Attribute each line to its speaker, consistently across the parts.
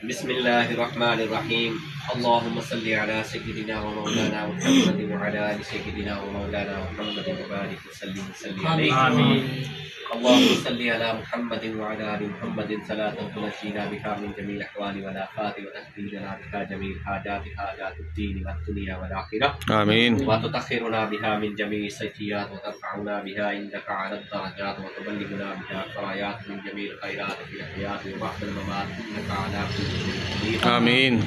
Speaker 1: بسم الله الرحمن الرحيم. اللهم صل على سيدنا ومولانا محمد وعلى آل سيدنا ومولانا محمد وبارك وسلم عليه. آمين. اللهم صل على محمد وعلى آل محمد صلاة تنجينا بها من جميع الأحوال والآفات وتقضينا بها جميع حاجات الدين والدنيا والآخرة. آمين. وتطهرنا بها من جميع السيئات وترفعنا بها عندك على الدرجات وتبلغنا بها الغايات من جميع الخيرات في الحياة وبعد الممات إنك على كل شيء قدير. آمين.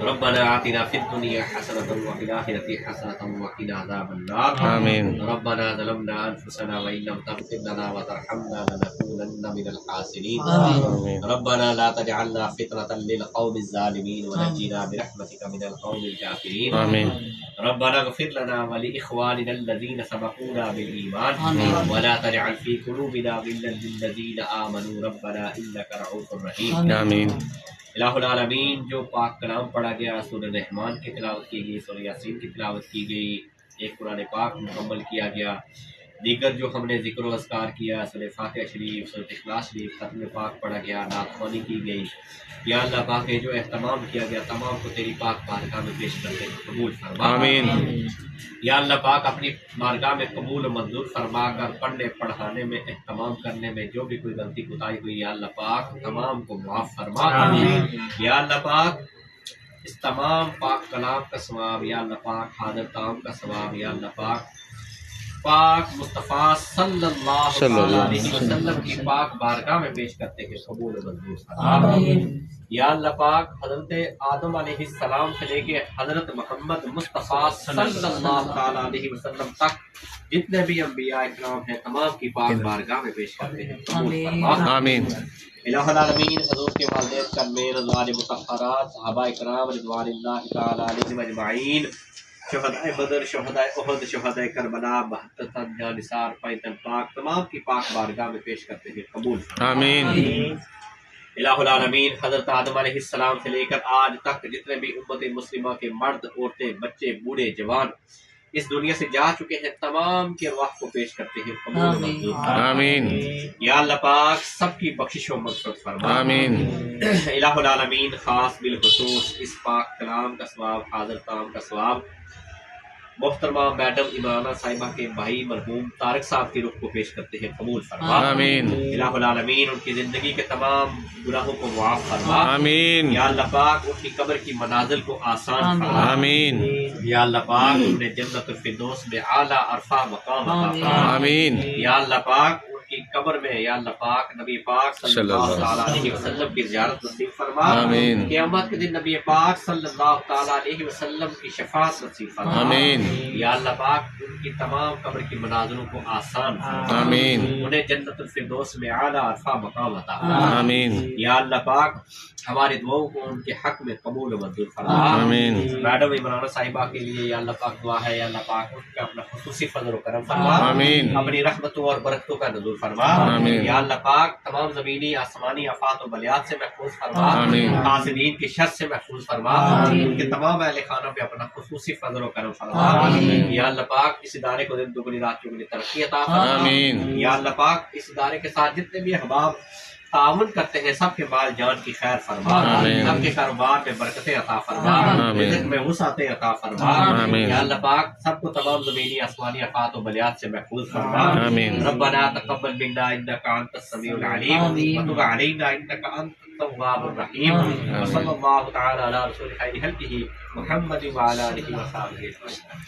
Speaker 1: ربنا آتنا في الدنيا حسنة وفي الآخرة حسنة وقنا عذاب النار. آمين. ربنا ظلمنا أنفسنا وإن لم تغفر لنا وترحمنا لنكونن من الخاسرين. آمين. ربنا لا تجعلنا فتنة للقوم الظالمين ونجنا برحمتك من القوم الكافرين. آمين. ربنا اغفر لنا ولإخواننا الذين سبقونا بالإيمان. آمين. ولا تجعل في قلوبنا غلا للذين آمنوا ربنا إنك رؤوف رحيم. آمين. الہ العالمین، جو پاک کلام پڑھا گیا، سورہ رحمان کی تلاوت کی گئی، سورہ یاسین کی تلاوت کی گئی، ایک قرآن پاک مکمل کیا گیا، دیگر جو ہم نے ذکر و اذکار کیا، سورہ فاتحہ شریف، سورہ اخلاص شریف، ختم پاک پڑھا گیا، نعت خوانی کی گئی، یا اللہ پاک یہ جو اہتمام کیا گیا تمام کو تیری پاک بارگاہ میں پیش کرتے ہیں، قبول فرما. آمین. یا اللہ پاک اپنی بارگاہ میں قبول و منظور فرما کر پڑھنے پڑھانے میں اہتمام کرنے میں جو بھی کوئی غلطی کوتاہی ہوئی، یا اللہ پاک تمام کو معاف فرما. آمین. یا اللہ پاک اس تمام پاک کلام کا ثواب، یا اللہ پاک حاضر تام کا ثواب، یا اللہ پاک پاک مصطفیٰ صلی اللہ علیہ وسلم کی پاک بارگاہ میں پیش کرتے ہیں، قبول و منظور فرما. آمین. یا اللہ پاک حضرت آدم علیہ السلام سے لے کے حضرت محمد مصطفیٰ صلی اللہ تعالیٰ علیہ وسلم تک جتنے بھی انبیاء اکرام ہیں تمام کی پاک بارگاہ میں پیش کرتے ہیں، قبول فرما. آمین. الہ العالمین، حضور کے والدین کرمین رضوان مطہرات، صحابہ اکرام رضوان اللہ تعالیٰ علیہم اجمعین، شہدائے بدر، شہدائے احد، شہدائے کربلا، 72 تنجا نثار پیتن پاک تمام کی پاک بارگاہ میں پیش کرتے ہیں، قبول فرما. آمین. الہ العالمین، حضرت آدم علیہ السلام سے لے کر آج تک جتنے بھی امت مسلمہ کے مرد، عورتیں، بچے، بوڑھے، جوان اس دنیا سے جا چکے ہیں تمام کی ارواح کو پیش کرتے ہیں، قبول منظور. آمین. یا اللہ پاک سب کی بخشش و مغفرت فرما. آمین. الہ العالمین، خاص بالخصوص اس پاک کلام کا ثواب، حاضر تام کا ثواب محترمہ میڈم عمرانہ صاحبہ کے بھائی مرحوم طارق صاحب کی روح کو پیش کرتے ہیں، قبول فرما. آمین. الہ العالمین ان کی زندگی کے تمام گناہوں کو معاف فرما. آمین. یا اللہ پاک ان کی قبر کی منازل کو آسان فرما. آمین. یا اللہ پاک انہیں جنت الفردوس میں اعلیٰ عرفہ مقام عطا فرما. آمین. یا اللہ پاک کی قبر میں یا اللہ پاک نبی پاک صلی اللہ تعالیٰ علیہ وسلم کی زیارت نصیب فرما. آمین. قیامت کے دن نبی پاک صلی اللہ تعالیٰ علیہ وسلم کی شفاعت نصیب فرما. آمین. یا اللہ پاک ان کی تمام قبر کی منازلوں کو آسان فرما. آمین. انہیں جنت الفردوس میں اعلیٰ عرفہ مقام عطا فرما. آمین. یا اللہ پاک ہماری دعاؤں کو ان کے حق میں قبول و منظور فرما. آمین. میڈم عمرانہ صاحبہ کے لیے یا اللہ پاک دعا ہے، یا اللہ پاک ان کا اپنا خصوصی فضل و کرم فرما. آمین. اپنی رحمتوں اور برکتوں کا نزول فرما. آمین. یا اللہ پاک تمام زمینی آسمانی آفات و بلیات سے محفوظ فرما. آمین. حاسدین کی شر سے محفوظ فرما. ان کے تمام اہل خانہ پہ اپنا خصوصی فضل و کرم فرما. آمین. یا اللہ پاک اس ادارے کو دن دگنی رات چگنی ترقی عطا فرما. آمین. یا اللہ پاک اس ادارے کے ساتھ جتنے بھی احباب تعاون کرتے ہیں سب کے مال جان کی خیر فرما. آمین. سب کے کاروبار میں برکتیں عطا فرما. رزق میں وسعتیں عطا فرما. آمین. یا اللہ پاک سب کو تمام زمینی آسمانی آفات و بلیات سے محفوظ فرما. آمین. ربنا تقبل منا انک انت السمیع العلیم وتب علینا انک انت التواب الرحیم. وصلی اللہ تعالی علی رسول خیر خلقہ محمد وعلی آلہ وصحبہ اجمعین.